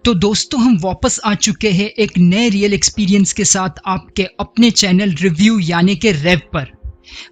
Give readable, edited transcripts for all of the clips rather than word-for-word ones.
तो दोस्तों हम वापस आ चुके हैं एक नए रियल एक्सपीरियंस के साथ आपके अपने चैनल रिव्यू यानी कि रेव पर।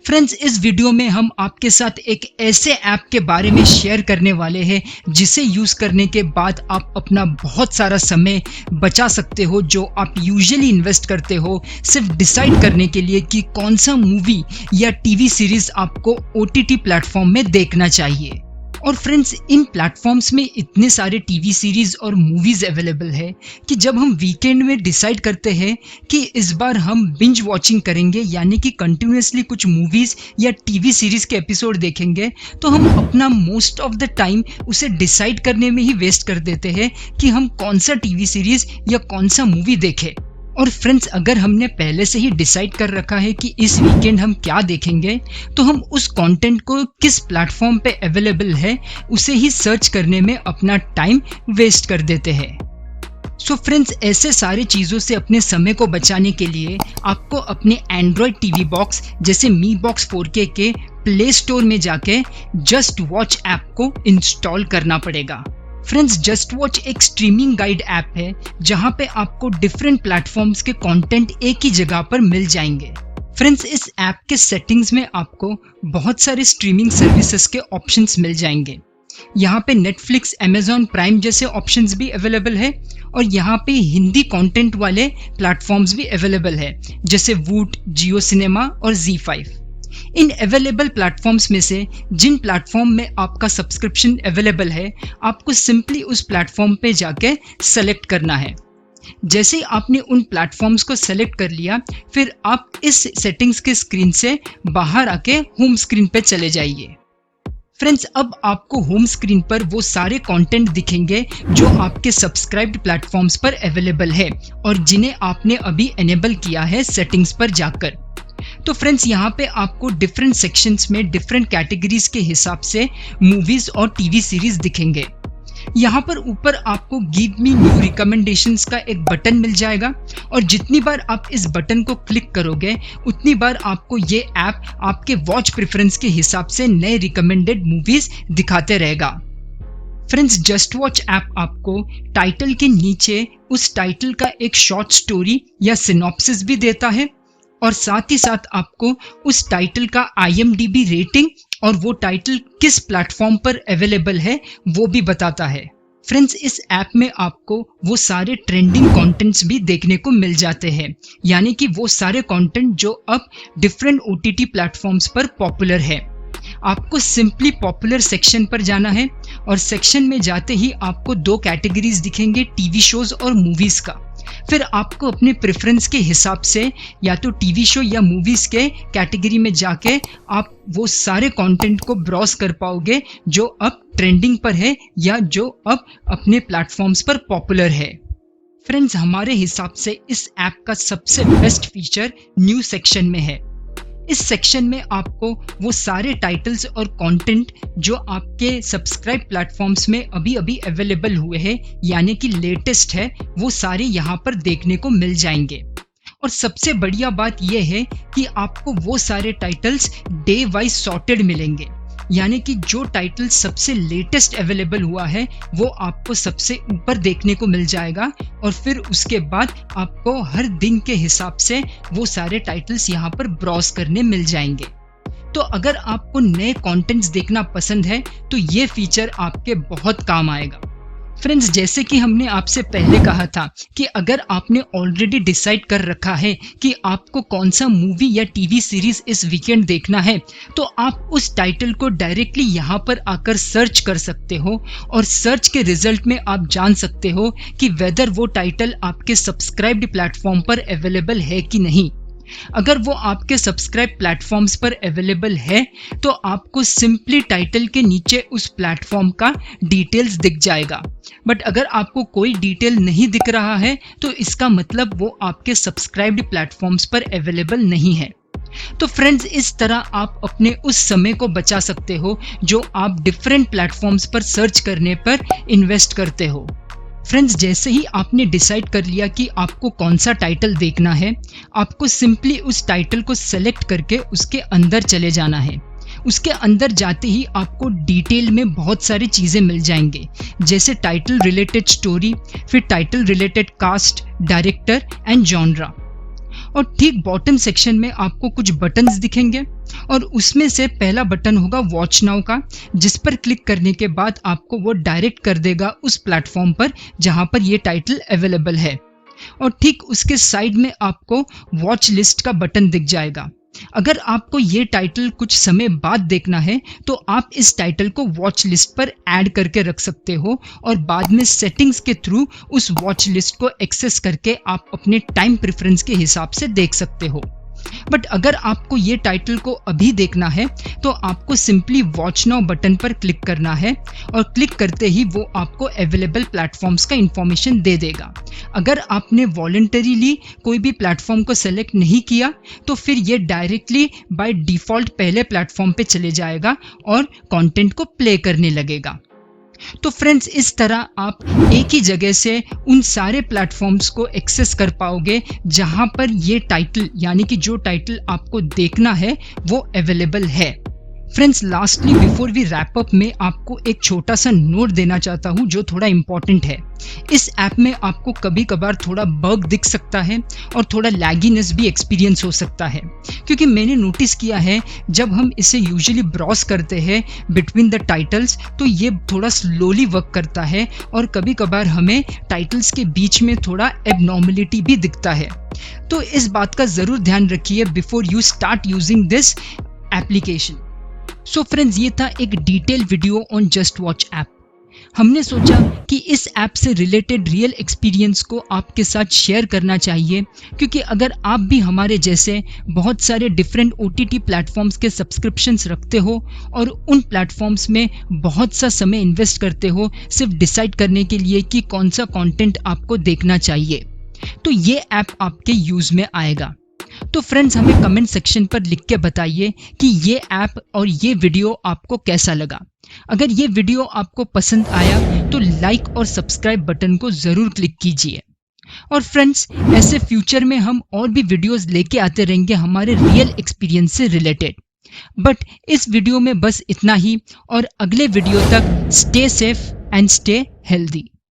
फ्रेंड्स, इस वीडियो में हम आपके साथ एक ऐसे ऐप के बारे में शेयर करने वाले हैं जिसे यूज़ करने के बाद आप अपना बहुत सारा समय बचा सकते हो, जो आप यूजुअली इन्वेस्ट करते हो सिर्फ डिसाइड करने के लिए कि कौन सा मूवी या टीवी सीरीज़ आपको OTT प्लेटफॉर्म में देखना चाहिए। और फ्रेंड्स, इन प्लेटफॉर्म्स में इतने सारे टीवी सीरीज़ और मूवीज़ अवेलेबल है कि जब हम वीकेंड में डिसाइड करते हैं कि इस बार हम बिंज वॉचिंग करेंगे यानी कि कंटिन्यूसली कुछ मूवीज़ या टीवी सीरीज़ के एपिसोड देखेंगे, तो हम अपना मोस्ट ऑफ द टाइम उसे डिसाइड करने में ही वेस्ट कर देते हैं कि हम कौन सा टीवी सीरीज़ या कौन सा मूवी देखें। और फ्रेंड्स, अगर हमने पहले से ही डिसाइड कर रखा है कि इस वीकेंड हम क्या देखेंगे, तो हम उस कंटेंट को किस प्लेटफॉर्म पे अवेलेबल है उसे ही सर्च करने में अपना टाइम वेस्ट कर देते हैं। सो फ्रेंड्स, ऐसे सारे चीज़ों से अपने समय को बचाने के लिए आपको अपने एंड्रॉयड टीवी बॉक्स जैसे मी बॉक्स 4K के प्ले स्टोर में जाके जस्ट वॉच ऐप को इंस्टॉल करना पड़ेगा। फ्रेंड्स, जस्ट वॉच एक स्ट्रीमिंग गाइड ऐप है जहां पे आपको डिफरेंट प्लेटफॉर्म्स के कंटेंट एक ही जगह पर मिल जाएंगे। फ्रेंड्स, इस ऐप के सेटिंग्स में आपको बहुत सारे स्ट्रीमिंग सर्विसेज के ऑप्शंस मिल जाएंगे। यहाँ पे नेटफ्लिक्स, Amazon प्राइम जैसे ऑप्शंस भी अवेलेबल है और यहाँ पे हिंदी कंटेंट वाले प्लेटफॉर्म्स भी अवेलेबल है जैसे वूट, जियो सिनेमा और ZEE5। इन अवेलेबल प्लेटफॉर्म्स में से जिन प्लेटफॉर्म में आपका सब्सक्रिप्शन अवेलेबल है, आपको सिंपली उस प्लेटफॉर्म पे जाके सेलेक्ट करना है। जैसे ही आपने उन प्लेटफॉर्म्स को सेलेक्ट कर लिया, फिर आप इस सेटिंग्स के स्क्रीन से बाहर आके होम स्क्रीन पे चले जाइए। फ्रेंड्स, अब आपको होम स्क्रीन पर वो सारे कंटेंट दिखेंगे जो आपके सब्सक्राइब्ड प्लेटफॉर्म्स पर अवेलेबल है और जिन्हें आपने अभी एनेबल किया है सेटिंग्स पर जाकर। तो फ्रेंड्स, यहाँ पे आपको डिफरेंट सेक्शंस में डिफरेंट कैटेगरीज के हिसाब से मूवीज और टीवी सीरीज दिखेंगे। यहाँ पर ऊपर आपको गिव मी न्यू रिकमेंडेशंस का एक बटन मिल जाएगा और जितनी बार आप इस बटन को क्लिक करोगे उतनी बार आपको ये ऐप आपके वॉच प्रेफरेंस के हिसाब से नए रिकमेंडेड मूवीज दिखाते रहेगा। फ्रेंड्स, जस्ट वॉच ऐप आपको टाइटल के नीचे उस टाइटल का एक शॉर्ट स्टोरी या सिनॉप्सिस भी देता है और साथ ही साथ आपको उस टाइटल का IMDb रेटिंग और वो टाइटल किस प्लेटफॉर्म पर अवेलेबल है वो भी बताता है। फ्रेंड्स, इस ऐप में आपको वो सारे ट्रेंडिंग कंटेंट्स भी देखने को मिल जाते हैं, यानी कि वो सारे कंटेंट जो अब डिफरेंट OTT प्लेटफॉर्म्स पर पॉपुलर है। आपको सिंपली पॉपुलर सेक्शन पर जाना है और सेक्शन में जाते ही आपको दो कैटेगरीज दिखेंगे, टीवी शोज और मूवीज का। फिर आपको अपने प्रेफरेंस के हिसाब से या तो टीवी शो या मूवीज के कैटेगरी में जाके आप वो सारे कंटेंट को ब्राउज कर पाओगे जो अब ट्रेंडिंग पर है या जो अब अपने प्लेटफॉर्म्स पर पॉपुलर है। फ्रेंड्स, हमारे हिसाब से इस ऐप का सबसे बेस्ट फीचर न्यू सेक्शन में है। इस सेक्शन में आपको वो सारे टाइटल्स और कंटेंट जो आपके सब्सक्राइब प्लेटफॉर्म्स में अभी अभी अवेलेबल हुए हैं यानी कि लेटेस्ट है, वो सारे यहाँ पर देखने को मिल जाएंगे। और सबसे बढ़िया बात यह है कि आपको वो सारे टाइटल्स डे वाइज सॉर्टेड मिलेंगे, यानी कि जो टाइटल सबसे लेटेस्ट अवेलेबल हुआ है वो आपको सबसे ऊपर देखने को मिल जाएगा और फिर उसके बाद आपको हर दिन के हिसाब से वो सारे टाइटल्स यहाँ पर ब्राउज करने मिल जाएंगे। तो अगर आपको नए कंटेंट्स देखना पसंद है तो ये फीचर आपके बहुत काम आएगा। फ्रेंड्स, जैसे कि हमने आपसे पहले कहा था कि अगर आपने ऑलरेडी डिसाइड कर रखा है कि आपको कौन सा मूवी या टीवी सीरीज इस वीकेंड देखना है, तो आप उस टाइटल को डायरेक्टली यहाँ पर आकर सर्च कर सकते हो और सर्च के रिजल्ट में आप जान सकते हो कि वेदर वो टाइटल आपके सब्सक्राइब्ड प्लेटफॉर्म पर अवेलेबल है कि नहीं। अगर वो आपके सब्सक्राइब प्लेटफॉर्म्स पर अवेलेबल है तो आपको सिंपली टाइटल के नीचे उस प्लेटफॉर्म का डिटेल्स दिख जाएगा। बट अगर आपको कोई डिटेल नहीं दिख रहा है तो इसका मतलब वो आपके सब्सक्राइब्ड प्लेटफॉर्म्स पर अवेलेबल नहीं है। तो फ्रेंड्स, इस तरह आप अपने उस समय को बचा सकते हो जो आप डिफरेंट प्लेटफॉर्म्स पर सर्च करने पर इन्वेस्ट करते हो। फ्रेंड्स, जैसे ही आपने डिसाइड कर लिया कि आपको कौन सा टाइटल देखना है, आपको सिंपली उस टाइटल को सेलेक्ट करके उसके अंदर चले जाना है। उसके अंदर जाते ही आपको डिटेल में बहुत सारी चीज़ें मिल जाएंगे, जैसे टाइटल रिलेटेड स्टोरी, फिर title related cast, director and genre. और ठीक बॉटम सेक्शन में आपको कुछ बटन्स दिखेंगे और उसमें से पहला बटन होगा वॉच नाउ का, जिस पर क्लिक करने के बाद आपको वो डायरेक्ट कर देगा उस प्लेटफॉर्म पर जहां पर ये टाइटल अवेलेबल है। और ठीक उसके साइड में आपको वॉच लिस्ट का बटन दिख जाएगा। अगर आपको ये टाइटल कुछ समय बाद देखना है तो आप इस टाइटल को वॉच लिस्ट पर ऐड करके रख सकते हो और बाद में सेटिंग्स के थ्रू उस वॉच लिस्ट को एक्सेस करके आप अपने टाइम प्रेफरेंस के हिसाब से देख सकते हो। बट अगर आपको ये टाइटल को अभी देखना है तो आपको सिंपली वॉच नाउ बटन पर क्लिक करना है और क्लिक करते ही वो आपको अवेलेबल प्लेटफॉर्म्स का इंफॉर्मेशन दे देगा। अगर आपने वॉलंटरीली कोई भी प्लेटफॉर्म को सेलेक्ट नहीं किया तो फिर ये डायरेक्टली बाय डिफ़ॉल्ट पहले प्लेटफॉर्म पे चले जाएगा और कंटेंट को प्ले करने लगेगा। तो फ्रेंड्स, इस तरह आप एक ही जगह से उन सारे प्लेटफॉर्म्स को एक्सेस कर पाओगे जहां पर ये टाइटल यानी कि जो टाइटल आपको देखना है वो अवेलेबल है। Friends, lastly before we wrap up में आपको एक छोटा सा नोट देना चाहता हूं जो थोड़ा इंपॉर्टेंट है। इस ऐप में आपको कभी कभार थोड़ा बग दिख सकता है और थोड़ा लैगीनेस भी एक्सपीरियंस हो सकता है, क्योंकि मैंने नोटिस किया है जब हम इसे यूजुअली ब्राउज करते हैं बिटवीन द टाइटल्स तो ये थोड़ा स्लोली वर्क करता है और कभी कभार हमें टाइटल्स के बीच में थोड़ा एबनॉर्मलिटी भी दिखता है। तो इस बात का ज़रूर ध्यान रखिए before you start using this application. So friends, ये था एक detail video on just watch app. हमने सोचा कि इस ऐप से रिलेटेड रियल एक्सपीरियंस को आपके साथ शेयर करना चाहिए, क्योंकि अगर आप भी हमारे जैसे बहुत सारे डिफरेंट OTT प्लेटफॉर्म्स के सब्सक्रिप्शंस रखते हो और उन प्लेटफॉर्म्स में बहुत सा समय इन्वेस्ट करते हो सिर्फ डिसाइड करने के लिए कि कौन सा कंटेंट आपको देखना चाहिए, तो ये ऐप आपके यूज़ में आएगा। तो फ्रेंड्स, हमें कमेंट सेक्शन पर लिख के बताइए कि ये ऐप और ये वीडियो आपको कैसा लगा। अगर ये वीडियो आपको पसंद आया तो लाइक और सब्सक्राइब बटन को ज़रूर क्लिक कीजिए। और फ्रेंड्स, ऐसे फ्यूचर में हम और भी वीडियोस लेके आते रहेंगे हमारे रियल एक्सपीरियंस से रिलेटेड। बट इस वीडियो में बस इतना ही और अगले वीडियो तक stay safe and stay healthy.